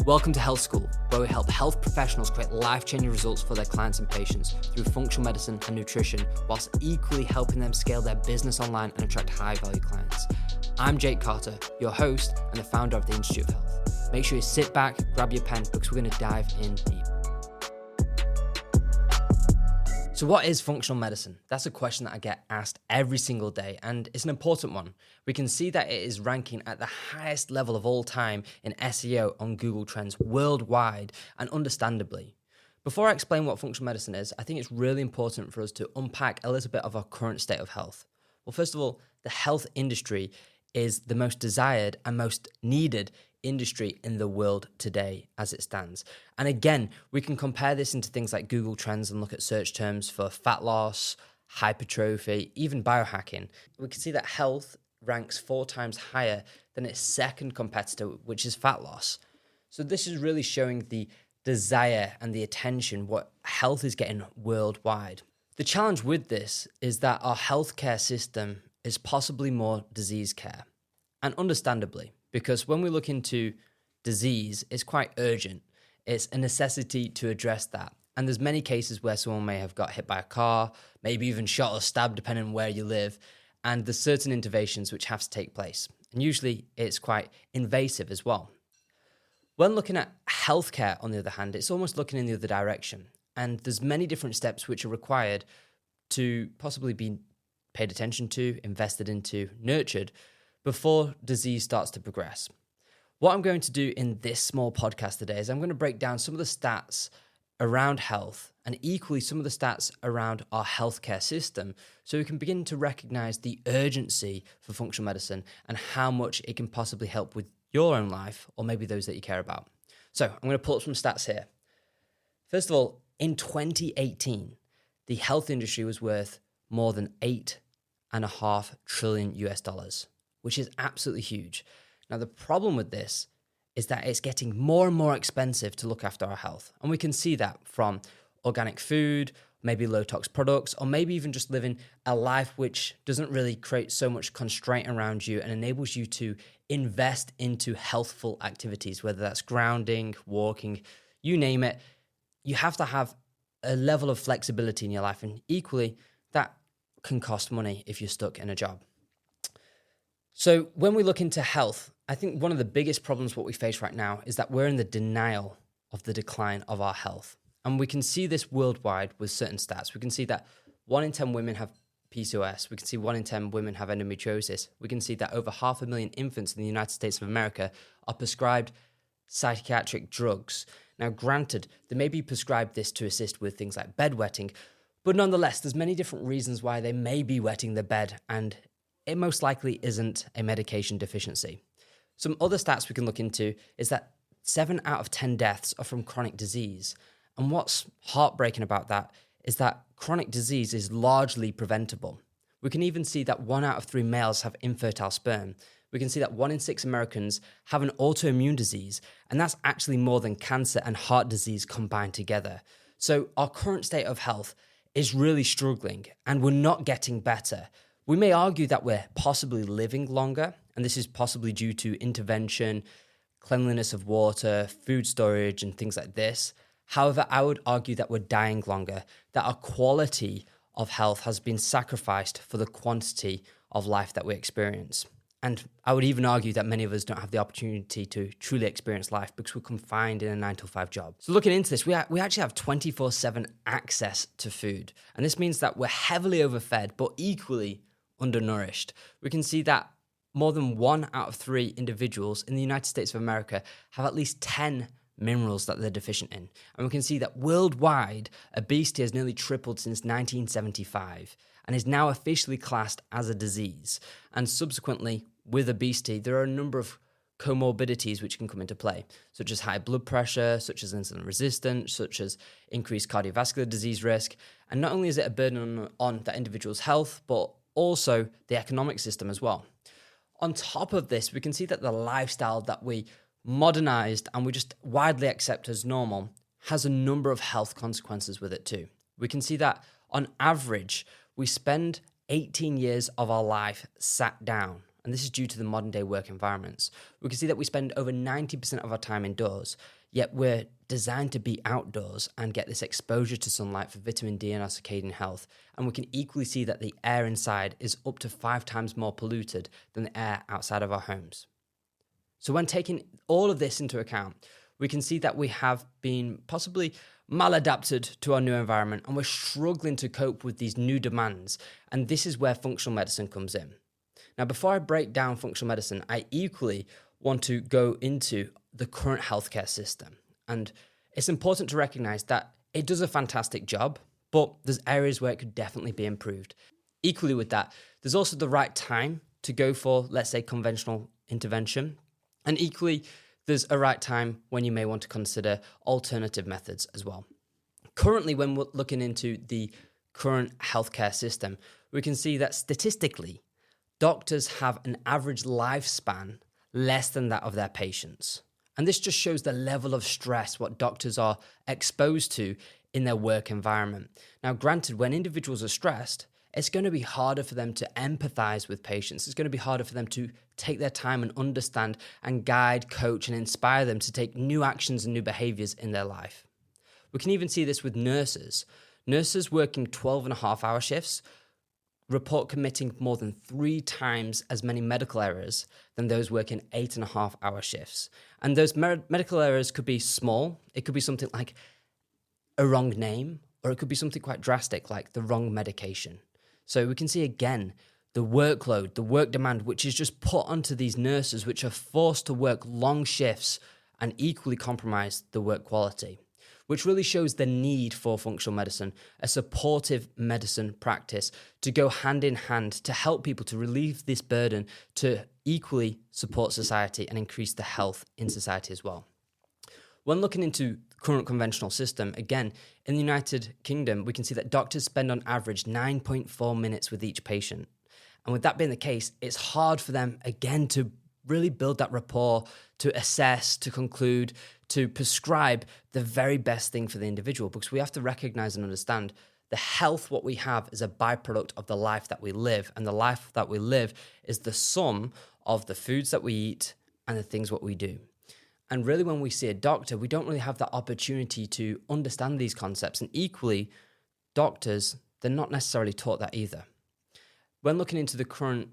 Welcome to Health School, where we help health professionals create life-changing results for their clients and patients through functional medicine and nutrition, whilst equally helping them scale their business online and attract high-value clients. I'm Jake Carter, your host and the founder of the Institute of Health. Make sure you sit back, grab your pen, because we're going to dive in deep. So what is functional medicine? That's a question that I get asked every single day, and it's an important one. We can see that it is ranking at the highest level of all time in SEO on Google Trends worldwide, and understandably. Before I explain what functional medicine is, I think it's really important for us to unpack a little bit of our current state of health. Well, first of all, the health industry is the most desired and most needed industry in the world today as it stands. And again, we can compare this into things like Google Trends and look at search terms for fat loss, hypertrophy, even biohacking. We can see that health ranks 4 times higher than its second competitor, which is fat loss. So this is really showing the desire and the attention what health is getting worldwide. The challenge with this is that our healthcare system is possibly more disease care, and understandably, because when we look into disease, it's quite urgent. It's a necessity to address that. And there's many cases where someone may have got hit by a car, maybe even shot or stabbed, depending on where you live. And there's certain interventions which have to take place. And usually it's quite invasive as well. When looking at healthcare, on the other hand, it's almost looking in the other direction. And there's many different steps which are required to possibly be paid attention to, invested into, nurtured, before disease starts to progress. What I'm going to do in this small podcast today is I'm going to break down some of the stats around health and equally some of the stats around our healthcare system so we can begin to recognize the urgency for functional medicine and how much it can possibly help with your own life or maybe those that you care about. So I'm going to pull up some stats here. First of all, in 2018, the health industry was worth more than $8.5 trillion US, which is absolutely huge. Now, the problem with this is that it's getting more and more expensive to look after our health. And we can see that from organic food, maybe low tox products, or maybe even just living a life which doesn't really create so much constraint around you and enables you to invest into healthful activities, whether that's grounding, walking, you name it. You have to have a level of flexibility in your life. And equally, that can cost money if you're stuck in a job. So when we look into health, I think one of the biggest problems what we face right now is that we're in the denial of the decline of our health. And we can see this worldwide with certain stats. We can see that 1 in 10 women have PCOS. We can see 1 in 10 women have endometriosis. We can see that over 500,000 infants in the United States of America are prescribed psychiatric drugs. Now, granted, they may be prescribed this to assist with things like bedwetting, but nonetheless, there's many different reasons why they may be wetting the bed, and it most likely isn't a medication deficiency. Some other stats we can look into is that 7 out of 10 deaths are from chronic disease. And what's heartbreaking about that is that chronic disease is largely preventable. We can even see that 1 out of 3 males have infertile sperm. We can see that 1 in 6 Americans have an autoimmune disease, and that's actually more than cancer and heart disease combined together. So our current state of health is really struggling, and we're not getting better. We may argue that we're possibly living longer, and this is possibly due to intervention, cleanliness of water, food storage, and things like this. However, I would argue that we're dying longer, that our quality of health has been sacrificed for the quantity of life that we experience. And I would even argue that many of us don't have the opportunity to truly experience life because we're confined in a 9-to-5 job. So looking into this, we actually have 24/7 access to food. And this means that we're heavily overfed, but equally undernourished. We can see that more than 1 out of 3 individuals in the United States of America have at least 10 minerals that they're deficient in. And we can see that worldwide, obesity has nearly tripled since 1975 and is now officially classed as a disease. And subsequently, with obesity, there are a number of comorbidities which can come into play, such as high blood pressure, such as insulin resistance, such as increased cardiovascular disease risk. And not only is it a burden on that individual's health, but also the economic system as well. On top of this, we can see that the lifestyle that we modernized and we just widely accept as normal has a number of health consequences with it too. We can see that on average, we spend 18 years of our life sat down. and this is due to the modern day work environments. We can see that we spend over 90% of our time indoors, yet we're designed to be outdoors and get this exposure to sunlight for vitamin D and our circadian health. And we can equally see that the air inside is up to 5 times more polluted than the air outside of our homes. So when taking all of this into account, we can see that we have been possibly maladapted to our new environment and we're struggling to cope with these new demands. And this is where functional medicine comes in. Now, before I break down functional medicine, I equally want to go into the current healthcare system. And it's important to recognize that it does a fantastic job, but there's areas where it could definitely be improved. Equally with that, there's also the right time to go for, let's say, conventional intervention. And equally, there's a right time when you may want to consider alternative methods as well. Currently, when we're looking into the current healthcare system, we can see that statistically, doctors have an average lifespan less than that of their patients. And this just shows the level of stress what doctors are exposed to in their work environment. Now, granted, when individuals are stressed, it's going to be harder for them to empathize with patients. It's going to be harder for them to take their time and understand and guide, coach, and inspire them to take new actions and new behaviors in their life. We can even see this with nurses. Nurses working 12.5-hour shifts report committing more than 3 times as many medical errors than those working 8.5-hour shifts. And those medical errors could be small. It could be something like a wrong name, or it could be something quite drastic like the wrong medication. So we can see again the workload, the work demand, which is just put onto these nurses, which are forced to work long shifts and equally compromise the work quality, which really shows the need for functional medicine, a supportive medicine practice to go hand in hand to help people to relieve this burden, to equally support society and increase the health in society as well. When looking into current conventional system, again, in the United Kingdom, we can see that doctors spend on average 9.4 minutes with each patient. And with that being the case, it's hard for them, again, to really build that rapport, to assess, to conclude, to prescribe the very best thing for the individual, because we have to recognize and understand the health, what we have, is a byproduct of the life that we live. And the life that we live is the sum of the foods that we eat and the things what we do. And really, when we see a doctor, we don't really have that opportunity to understand these concepts. And equally, doctors, they're not necessarily taught that either. When looking into the current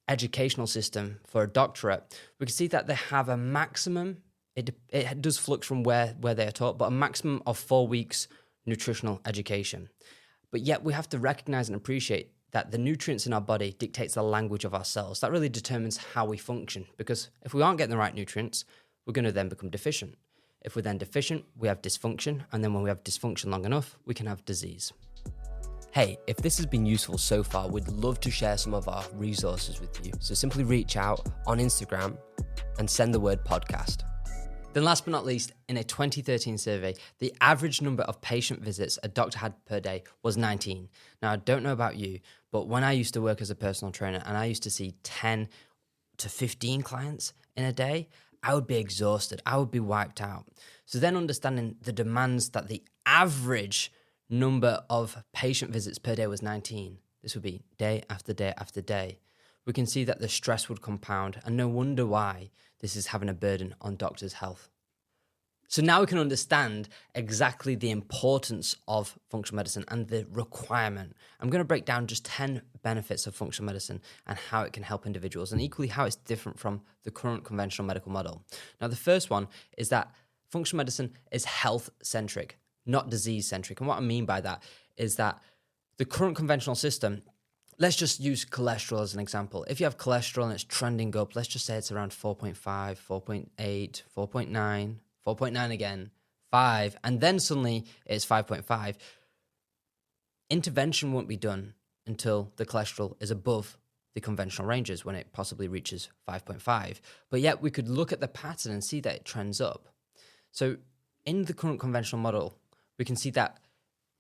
educational system for a doctorate, we can see that they have a maximum, it does flux from where they are taught, but a maximum of 4 weeks nutritional education. But yet we have to recognize and appreciate that the nutrients in our body dictates the language of our cells. That really determines how we function, because if we aren't getting the right nutrients, we're going to then become deficient. If we're then deficient, we have dysfunction. And then when we have dysfunction long enough, we can have disease. Hey, if this has been useful so far, we'd love to share some of our resources with you. So simply reach out on Instagram and send the word podcast. Then last but not least, in a 2013 survey, the average number of patient visits a doctor had per day was 19. Now, I don't know about you, but when I used to work as a personal trainer and I used to see 10 to 15 clients in a day, I would be exhausted. I would be wiped out. So then understanding the demands that the average number of patient visits per day was 19. This would be day after day after day. We can see that the stress would compound, and no wonder why this is having a burden on doctors' health. So now we can understand exactly the importance of functional medicine and the requirement. I'm going to break down just 10 benefits of functional medicine and how it can help individuals, and equally how it's different from the current conventional medical model. Now, the first one is that functional medicine is health-centric, not disease-centric. And what I mean by that is that the current conventional system, let's just use cholesterol as an example. If you have cholesterol and it's trending up, let's just say it's around 4.5, 4.8, 4.9, 4.9 again, 5, and then suddenly it's 5.5. Intervention won't be done until the cholesterol is above the conventional ranges, when it possibly reaches 5.5. But yet we could look at the pattern and see that it trends up. So in the current conventional model, we can see that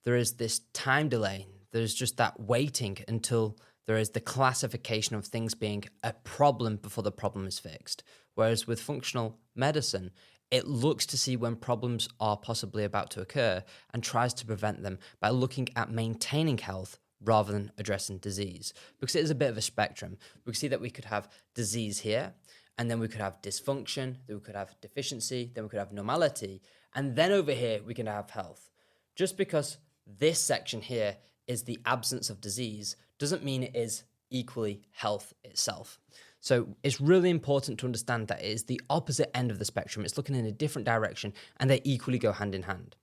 there is this time delay. There's just that waiting until there is the classification of things being a problem before the problem is fixed. Whereas with functional medicine, it looks to see when problems are possibly about to occur and tries to prevent them by looking at maintaining health rather than addressing disease, because it is a bit of a spectrum. We can see that we could have disease here, and then we could have dysfunction, then we could have deficiency, then we could have normality, and then over here we can have health. Just because this section here is the absence of disease doesn't mean it is equally health itself. So it's really important to understand that it is the opposite end of the spectrum. It's looking in a different direction, and they equally go hand in hand.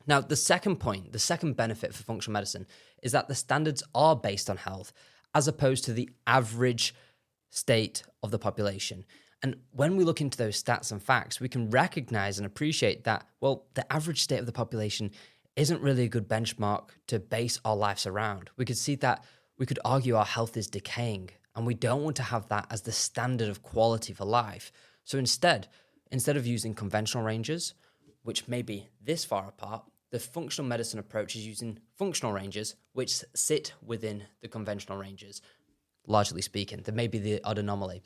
Now, the second point, the second benefit for functional medicine is that the standards are based on health as opposed to the average state of the population. And when we look into those stats and facts, we can recognize and appreciate that, well, the average state of the population isn't really a good benchmark to base our lives around. We could see that we could argue our health is decaying, and we don't want to have that as the standard of quality for life. So instead of using conventional ranges, which may be this far apart, the functional medicine approach is using functional ranges, which sit within the conventional ranges, largely speaking. There may be the odd anomaly.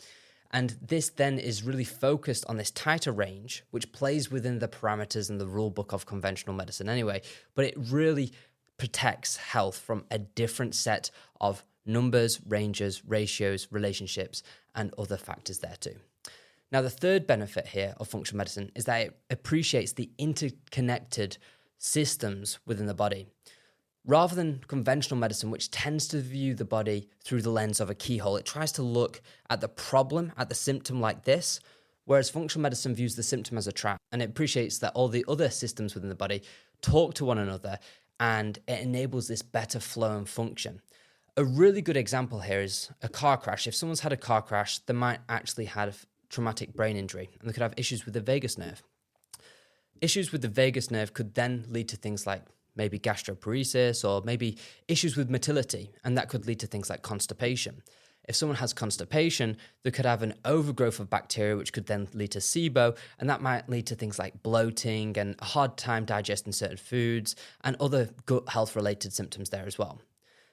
And this then is really focused on this tighter range, which plays within the parameters and the rule book of conventional medicine anyway, but it really protects health from a different set of numbers, ranges, ratios, relationships, and other factors there too. Now, the third benefit here of functional medicine is that it appreciates the interconnected systems within the body. Rather than conventional medicine, which tends to view the body through the lens of a keyhole, it tries to look at the problem, at the symptom like this, whereas functional medicine views the symptom as a trap, and it appreciates that all the other systems within the body talk to one another, and it enables this better flow and function. A really good example here is a car crash. If someone's had a car crash, they might actually have traumatic brain injury, and they could have issues with the vagus nerve. Issues with the vagus nerve could then lead to things like maybe gastroparesis or maybe issues with motility, and that could lead to things like constipation. If someone has constipation, they could have an overgrowth of bacteria, which could then lead to SIBO, and that might lead to things like bloating and a hard time digesting certain foods and other gut health related symptoms there as well.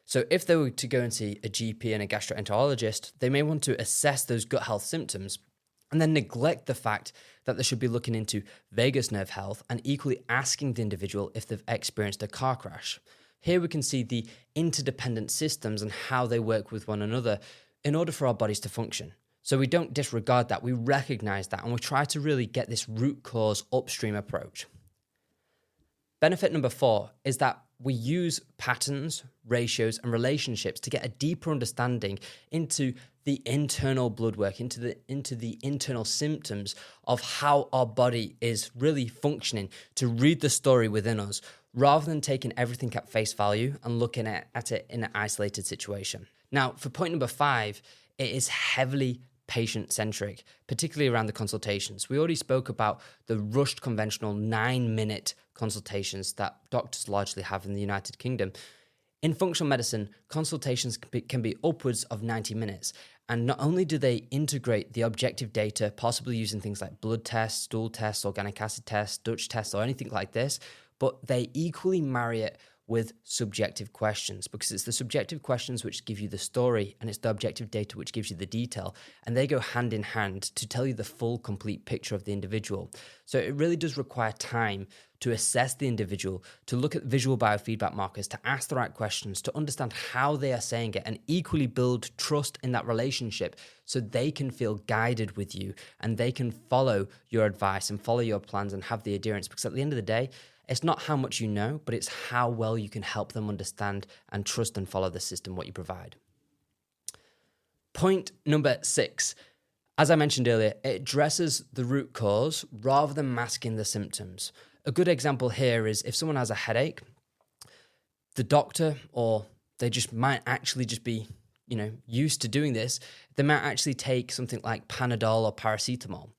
So if they were to go and see a GP and a gastroenterologist, they may want to assess those gut health symptoms and then neglect the fact that they should be looking into vagus nerve health and equally asking the individual if they've experienced a car crash. Here we can see the interdependent systems and how they work with one another in order for our bodies to function. So we don't disregard that, we recognize that, and we try to really get this root cause upstream approach. Benefit number 4 is that we use patterns, ratios, and relationships to get a deeper understanding into the internal blood work, into the internal symptoms of how our body is really functioning, to read the story within us, rather than taking everything at face value and looking at it in an isolated situation. Now, for point number 5, it is heavily patient-centric, particularly around the consultations. We already spoke about the rushed conventional 9-minute consultations that doctors largely have in the United Kingdom. In functional medicine, consultations can be upwards of 90 minutes. And not only do they integrate the objective data, possibly using things like blood tests, stool tests, organic acid tests, Dutch tests, or anything like this, but they equally marry it with subjective questions, because it's the subjective questions which give you the story and it's the objective data which gives you the detail, and they go hand in hand to tell you the full complete picture of the individual. So it really does require time to assess the individual, to look at visual biofeedback markers, to ask the right questions, to understand how they are saying it, and equally build trust in that relationship so they can feel guided with you and they can follow your advice and follow your plans and have the adherence, because at the end of the day, it's not how much you know, but it's how well you can help them understand and trust and follow the system, what you provide. Point number 6. As I mentioned earlier, it addresses the root cause rather than masking the symptoms. A good example here is if someone has a headache, the doctor, or they just might actually just be, used to doing this, they might actually take something like Panadol or paracetamol.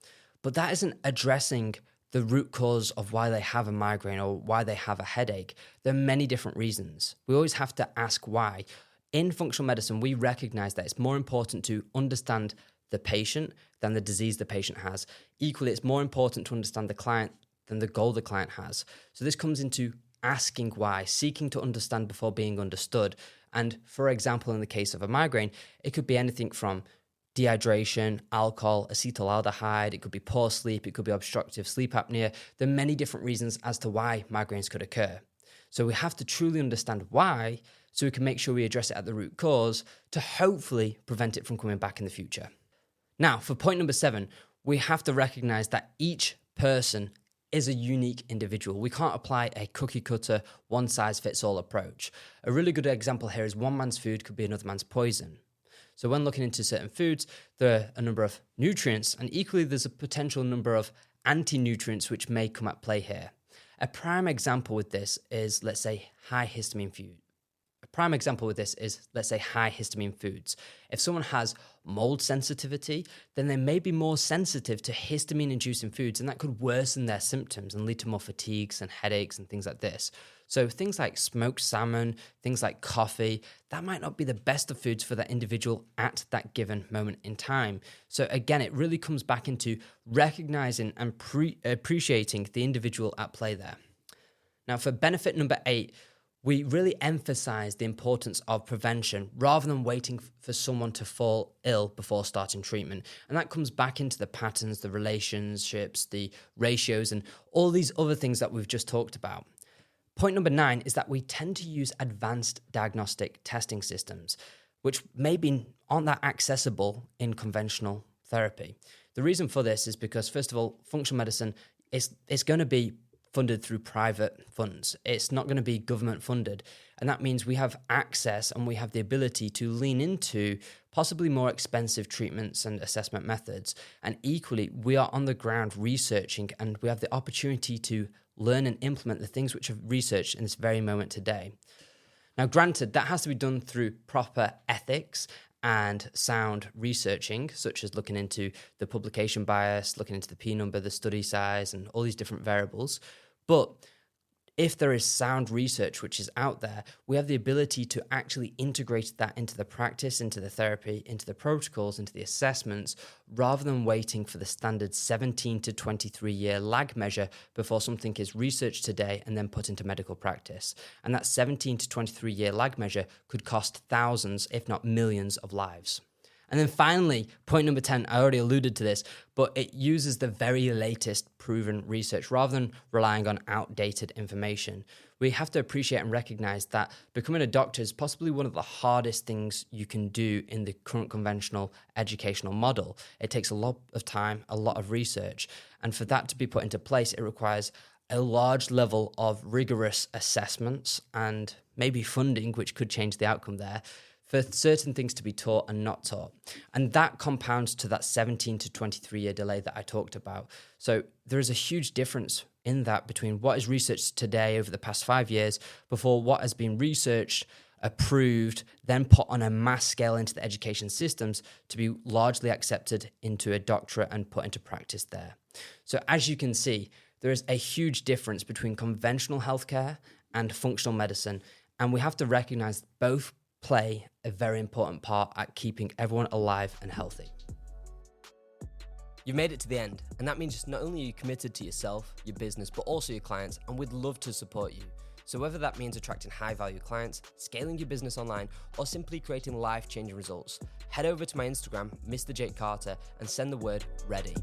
But that isn't addressing the root cause of why they have a migraine or why they have a headache. There are many different reasons. We always have to ask why. In functional medicine, we recognize that it's more important to understand the patient than the disease the patient has. Equally, it's more important to understand the client than the goal the client has. So this comes into asking why, seeking to understand before being understood. And for example, in the case of a migraine, it could be anything from dehydration, alcohol, acetaldehyde, it could be poor sleep, it could be obstructive sleep apnea. There are many different reasons as to why migraines could occur. So we have to truly understand why so we can make sure we address it at the root cause to hopefully prevent it from coming back in the future. Now, for point number 7, we have to recognize that each person is a unique individual. We can't apply a cookie cutter, one size fits all approach. A really good example here is one man's food could be another man's poison. So when looking into certain foods, there are a number of nutrients, and equally there's a potential number of anti-nutrients which may come at play here. A prime example with this is, let's say, high histamine foods. If someone has mold sensitivity, then they may be more sensitive to histamine-inducing foods, and that could worsen their symptoms and lead to more fatigues and headaches and things like this. So things like smoked salmon, things like coffee, that might not be the best of foods for that individual at that given moment in time. So again, it really comes back into recognizing and appreciating the individual at play there. Now, for benefit number 8, we really emphasize the importance of prevention rather than waiting for someone to fall ill before starting treatment. And that comes back into the patterns, the relationships, the ratios, and all these other things that we've just talked about. Point number 9 is that we tend to use advanced diagnostic testing systems, which maybe aren't that accessible in conventional therapy. The reason for this is because, first of all, functional medicine is going to be funded through private funds. It's not going to be government funded. And that means we have access and we have the ability to lean into possibly more expensive treatments and assessment methods. And equally, we are on the ground researching, and we have the opportunity to learn and implement the things which are researched in this very moment today. Now, granted, that has to be done through proper ethics and sound researching, such as looking into the publication bias, looking into the P number, the study size, and all these different variables. But if there is sound research which is out there, we have the ability to actually integrate that into the practice, into the therapy, into the protocols, into the assessments, rather than waiting for the standard 17 to 23-year lag measure before something is researched today and then put into medical practice. And that 17 to 23-year lag measure could cost thousands, if not millions, of lives. And then finally, point number 10, I already alluded to this, but it uses the very latest proven research rather than relying on outdated information. We have to appreciate and recognize that becoming a doctor is possibly one of the hardest things you can do in the current conventional educational model. It takes a lot of time, a lot of research, and for that to be put into place, it requires a large level of rigorous assessments and maybe funding, which could change the outcome there, for certain things to be taught and not taught. And that compounds to that 17 to 23-year delay that I talked about. So there is a huge difference in that between what is researched today over the past 5 years before what has been researched, approved, then put on a mass scale into the education systems to be largely accepted into a doctorate and put into practice there. So as you can see, there is a huge difference between conventional healthcare and functional medicine. And we have to recognize both play a very important part at keeping everyone alive and healthy. You've made it to the end, and that means not only are you committed to yourself, your business, but also your clients, and we'd love to support you. So whether that means attracting high-value clients, scaling your business online, or simply creating life-changing results, head over to my Instagram, Mr. Jake Carter, and send the word READY.